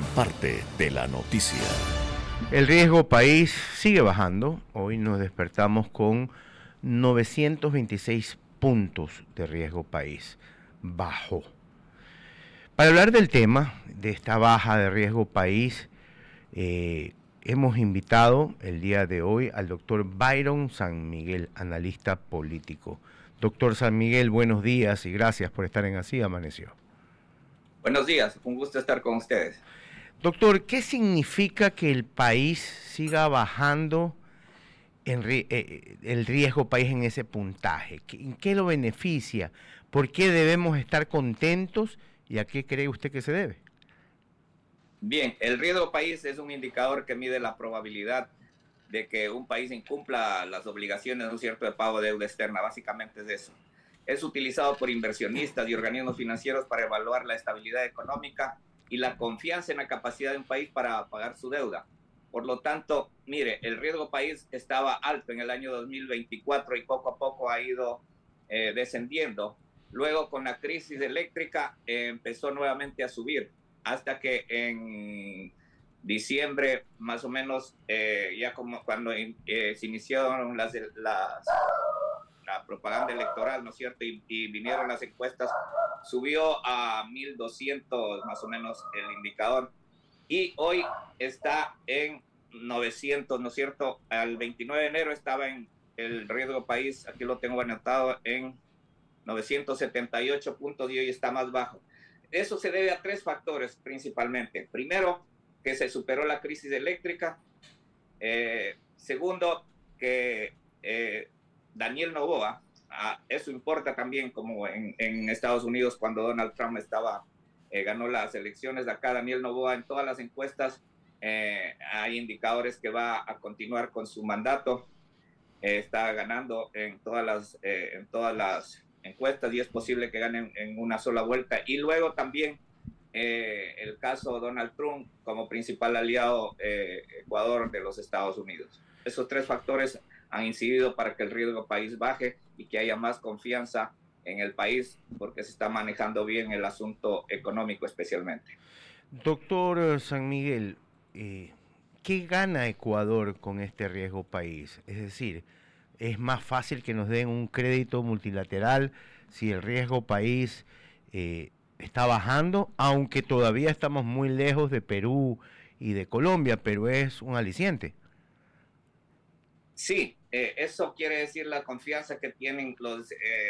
forman parte de la noticia. El riesgo país sigue bajando. Hoy nos despertamos con 926 puntos de riesgo país. Bajó. Para hablar del tema, de esta baja de riesgo país, hemos invitado el día de hoy al doctor Byron San Miguel, analista político. Doctor San Miguel, buenos días y gracias por estar en Así Amaneció. Buenos días, un gusto estar con ustedes. Doctor, ¿qué significa que el país siga bajando el riesgo país en ese puntaje? ¿En qué lo beneficia? ¿Por qué debemos estar contentos y a qué cree usted que se debe? Bien, el riesgo país es un indicador que mide la probabilidad de que un país incumpla las obligaciones, ¿no es cierto?, de pago de deuda externa. Básicamente es eso. Es utilizado por inversionistas y organismos financieros para evaluar la estabilidad económica y la confianza en la capacidad de un país para pagar su deuda. Por lo tanto, mire, el riesgo país estaba alto en el año 2024 y poco a poco ha ido descendiendo. Luego, con la crisis eléctrica, empezó nuevamente a subir hasta que en diciembre, más o menos, ya como cuando se iniciaron la propaganda electoral, ¿no es cierto? Y vinieron las encuestas, subió a 1200 más o menos el indicador y hoy está en 900, ¿no es cierto? Al 29 de enero estaba en el riesgo país, aquí lo tengo anotado, en 978 puntos y hoy está más bajo. Eso se debe a tres factores principalmente. Primero, que se superó la crisis eléctrica. Segundo, que Daniel Noboa, eso importa también como en Estados Unidos cuando Donald Trump ganó las elecciones de acá. Daniel Noboa en todas las encuestas hay indicadores que va a continuar con su mandato. Está ganando en todas las encuestas y es posible que ganen en una sola vuelta. Y luego también el caso Donald Trump como principal aliado Ecuador de los Estados Unidos. Esos tres factores han incidido para que el riesgo país baje y que haya más confianza en el país porque se está manejando bien el asunto económico especialmente. Doctor San Miguel, ¿qué gana Ecuador con este riesgo país? Es decir, ¿es más fácil que nos den un crédito multilateral si el riesgo país está bajando, aunque todavía estamos muy lejos de Perú y de Colombia, pero es un aliciente? Sí, eso quiere decir la confianza que tienen los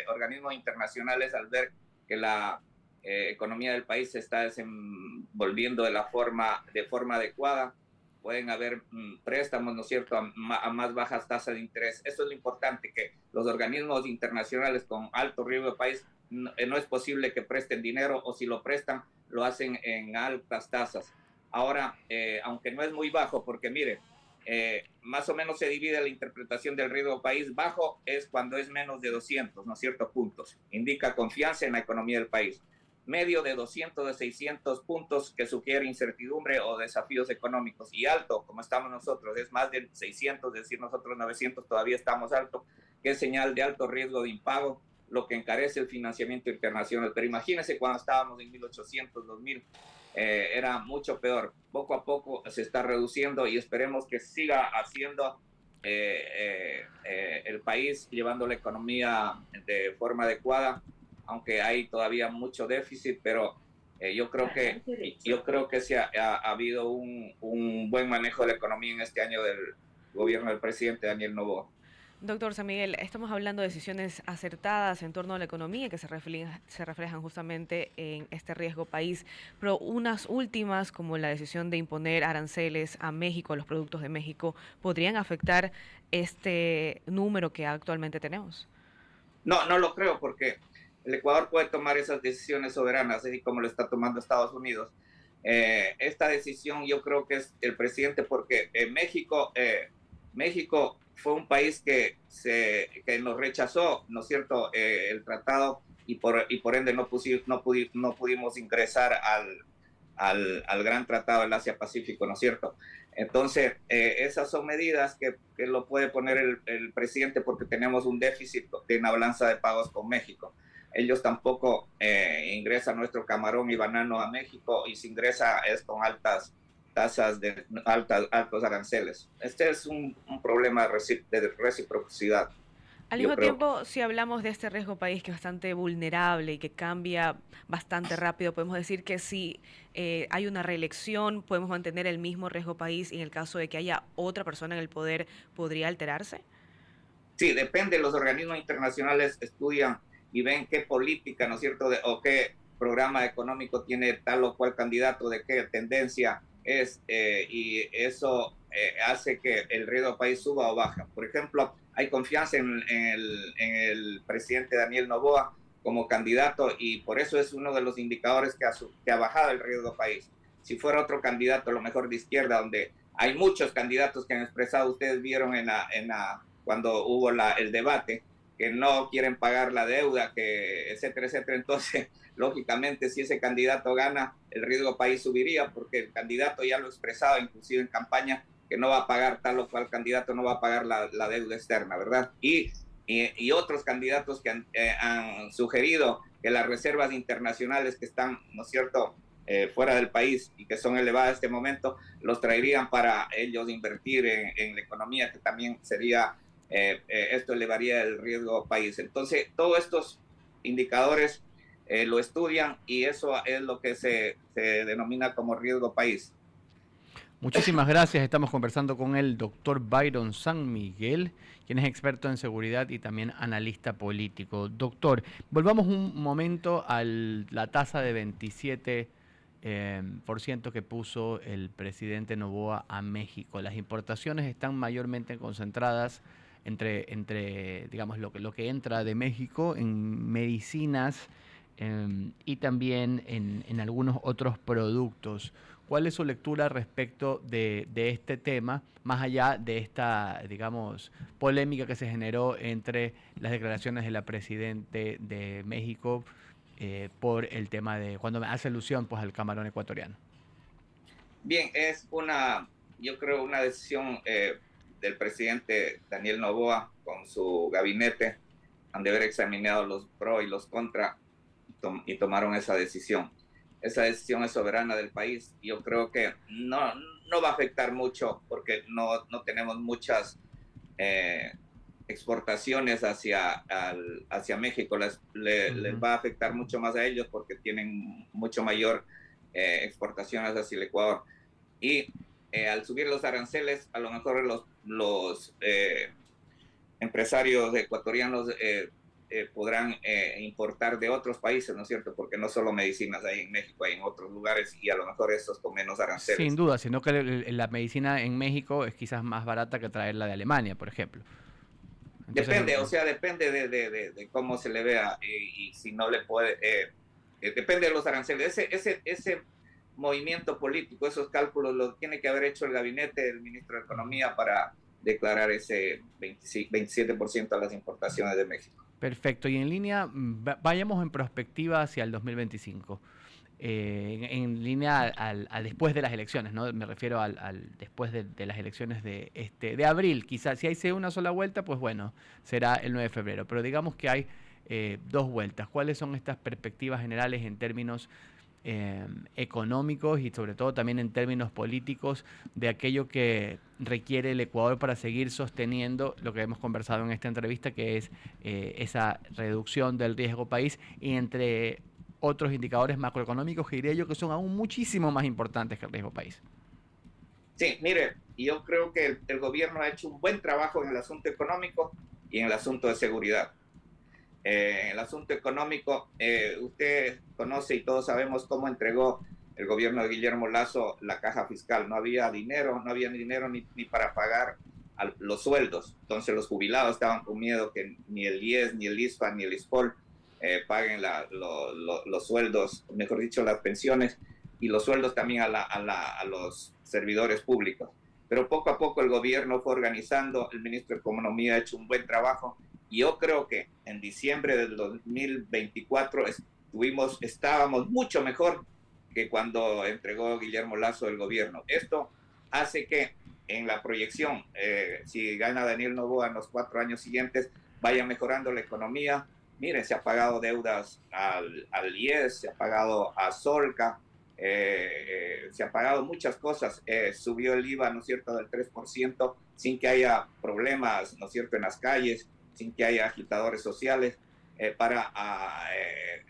organismos internacionales al ver que la economía del país se está desenvolviendo de forma adecuada. Pueden haber préstamos, ¿no es cierto?, a más bajas tasas de interés. Eso es lo importante, que los organismos internacionales con alto riesgo de país no es posible que presten dinero o si lo prestan, lo hacen en altas tasas. Ahora, aunque no es muy bajo, porque mire, más o menos se divide la interpretación del riesgo país. Bajo es cuando es menos de 200, ¿no es cierto?, puntos. Indica confianza en la economía del país. Medio de 200, de 600 puntos que sugiere incertidumbre o desafíos económicos. Y alto, como estamos nosotros, es más de 600, es decir, nosotros 900 todavía estamos alto, que es señal de alto riesgo de impago, lo que encarece el financiamiento internacional. Pero imagínense cuando estábamos en 1800, 2000, era mucho peor. Poco a poco se está reduciendo y esperemos que siga haciendo el país, llevando la economía de forma adecuada, aunque hay todavía mucho déficit, pero yo creo que sí ha habido un buen manejo de la economía en este año del gobierno del presidente Daniel Noboa. Doctor San Miguel, estamos hablando de decisiones acertadas en torno a la economía que se reflejan justamente en este riesgo país, pero unas últimas, como la decisión de imponer aranceles a México, a los productos de México, ¿podrían afectar este número que actualmente tenemos? No, no lo creo, porque el Ecuador puede tomar esas decisiones soberanas, así como lo está tomando Estados Unidos. Esta decisión yo creo que es el presidente, porque México fue un país que nos rechazó, ¿no es cierto?, el tratado y por ende no pudimos ingresar al gran tratado del Asia-Pacífico, ¿no es cierto? Entonces, esas son medidas que lo puede poner el presidente porque tenemos un déficit de una balanza de pagos con México. ellos tampoco ingresan nuestro camarón y banano a México, y si ingresa es con altas tasas de altos aranceles. Este es un problema de reciprocidad. Al Yo mismo creo. tiempo, si hablamos de este riesgo país que es bastante vulnerable y que cambia bastante rápido, podemos decir que si hay una reelección, podemos mantener el mismo riesgo país y en el caso de que haya otra persona en el poder, ¿podría alterarse? Sí, depende. Los organismos internacionales estudian y ven qué política, ¿no es cierto?, o qué programa económico tiene tal o cual candidato, de qué tendencia es, y eso hace que el riesgo país suba o baja. Por ejemplo, hay confianza en el presidente Daniel Noboa como candidato, y por eso es uno de los indicadores que ha bajado el riesgo país. Si fuera otro candidato, a lo mejor de izquierda, donde hay muchos candidatos que han expresado, ustedes vieron cuando hubo el debate, que no quieren pagar la deuda, que etcétera, etcétera. Entonces, lógicamente, si ese candidato gana, el riesgo país subiría, porque el candidato ya lo ha expresado, inclusive en campaña, que no va a pagar, tal o cual candidato no va a pagar la deuda externa, ¿verdad? Y otros candidatos que han sugerido que las reservas internacionales que están, ¿no es cierto?, fuera del país y que son elevadas en este momento, los traerían para ellos invertir en la economía, que también sería, esto elevaría el riesgo país. Entonces, todos estos indicadores lo estudian, y eso es lo que se denomina como riesgo país. Muchísimas gracias. Estamos conversando con el doctor Byron San Miguel, quien es experto en seguridad y también analista político. Doctor, volvamos un momento a la tasa de 27% que puso el presidente Noboa a México. Las importaciones están mayormente concentradas entre digamos, lo que entra de México en medicinas y también en algunos otros productos. ¿Cuál es su lectura respecto de este tema, más allá de esta, digamos, polémica que se generó entre las declaraciones de la Presidente de México por el tema de, cuando hace alusión pues, al camarón ecuatoriano? Bien, yo creo, una decisión del presidente Daniel Noboa con su gabinete. Han de haber examinado los pros y los contras y tomaron esa decisión. Esa decisión es soberana del país. Yo creo que no va a afectar mucho, porque no tenemos muchas exportaciones hacia México. Les va a afectar mucho más a ellos, porque tienen mucho mayor exportaciones hacia el Ecuador. Y al subir los aranceles, a lo mejor los empresarios ecuatorianos podrán importar de otros países, ¿no es cierto? Porque no solo medicinas hay en México, hay en otros lugares, y a lo mejor estos con menos aranceles. Sin duda, sino que la medicina en México es quizás más barata que traerla de Alemania, por ejemplo. Entonces, depende de cómo se le vea, y si no le puede, depende de los aranceles. Ese movimiento político, esos cálculos los tiene que haber hecho el gabinete del ministro de Economía para declarar ese 27% a las importaciones de México. Perfecto. Y en línea, vayamos en perspectiva hacia el 2025. En línea a después de las elecciones, ¿no? Me refiero al después de las elecciones de abril. Quizás si hay una sola vuelta, pues bueno, será el 9 de febrero. Pero digamos que hay dos vueltas. ¿Cuáles son estas perspectivas generales en términos económicos y sobre todo también en términos políticos de aquello que requiere el Ecuador para seguir sosteniendo lo que hemos conversado en esta entrevista, que es esa reducción del riesgo país, y entre otros indicadores macroeconómicos que diría yo que son aún muchísimo más importantes que el riesgo país? Sí, mire, yo creo que el gobierno ha hecho un buen trabajo en el asunto económico y en el asunto de seguridad. En el asunto económico, usted conoce y todos sabemos cómo entregó el gobierno de Guillermo Lasso la caja fiscal. No había dinero ni para pagar los sueldos. Entonces los jubilados estaban con miedo que ni el IES, ni el ISPA, ni el ISPOL paguen los sueldos, mejor dicho, las pensiones, y los sueldos también a los servidores públicos. Pero poco a poco el gobierno fue organizando, el ministro de Economía ha hecho un buen trabajo, y yo creo que en diciembre del 2024 estábamos mucho mejor que cuando entregó Guillermo Lasso el gobierno. Esto hace que en la proyección, si gana Daniel Noboa en los 4 años siguientes, vaya mejorando la economía, Miren, se ha pagado deudas al IES, se ha pagado a Solca, se ha pagado muchas cosas. Subió el IVA, ¿no es cierto?, del 3% sin que haya problemas, ¿no es cierto?, en las calles, sin que haya agitadores sociales para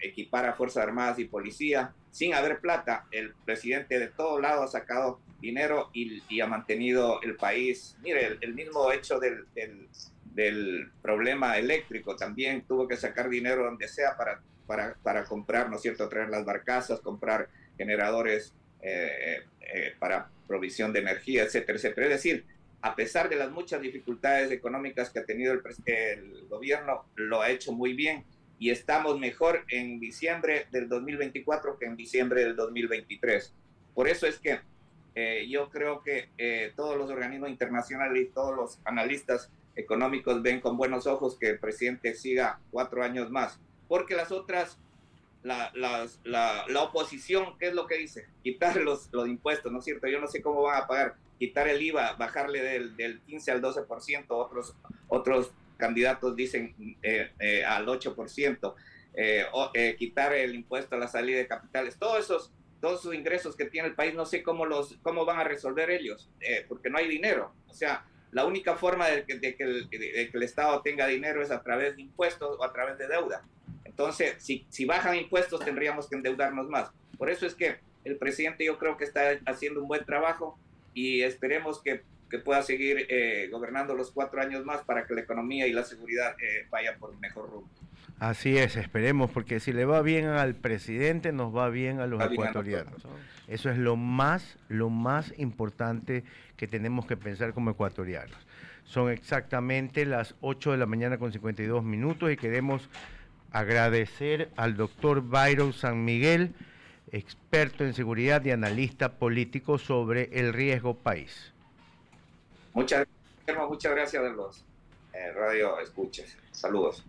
equipar a Fuerzas Armadas y Policía. Sin haber plata, el presidente de todos lados ha sacado dinero y ha mantenido el país. Mire, el mismo hecho del problema eléctrico, también tuvo que sacar dinero donde sea para comprar, ¿no es cierto?, traer las barcazas, comprar generadores para provisión de energía, etcétera, etcétera. Es decir, a pesar de las muchas dificultades económicas que ha tenido el gobierno, lo ha hecho muy bien y estamos mejor en diciembre del 2024 que en diciembre del 2023. Por eso es que yo creo que todos los organismos internacionales y todos los analistas económicos ven con buenos ojos que el presidente siga 4 años más, porque las otras, la oposición, ¿qué es lo que dice? Quitar los impuestos, ¿no es cierto? Yo no sé cómo van a pagar, quitar el IVA, bajarle del 15 al 12%, otros candidatos dicen al 8%, quitar el impuesto a la salida de capitales, todos esos ingresos que tiene el país, no sé cómo van a resolver ellos, porque no hay dinero. O sea, la única forma de que el Estado tenga dinero es a través de impuestos o a través de deuda. Entonces, si bajan impuestos, tendríamos que endeudarnos más. Por eso es que el presidente, yo creo que está haciendo un buen trabajo y esperemos que pueda seguir gobernando los 4 años más para que la economía y la seguridad vayan por un mejor rumbo. Así es, esperemos, porque si le va bien al presidente, nos va bien a los ecuatorianos. Eso es lo más importante que tenemos que pensar como ecuatorianos. Son exactamente las 8 de la mañana con 52 minutos y queremos agradecer al doctor Byron San Miguel, experto en seguridad y analista político sobre el riesgo país. Muchas gracias a los radio escuchas. Saludos.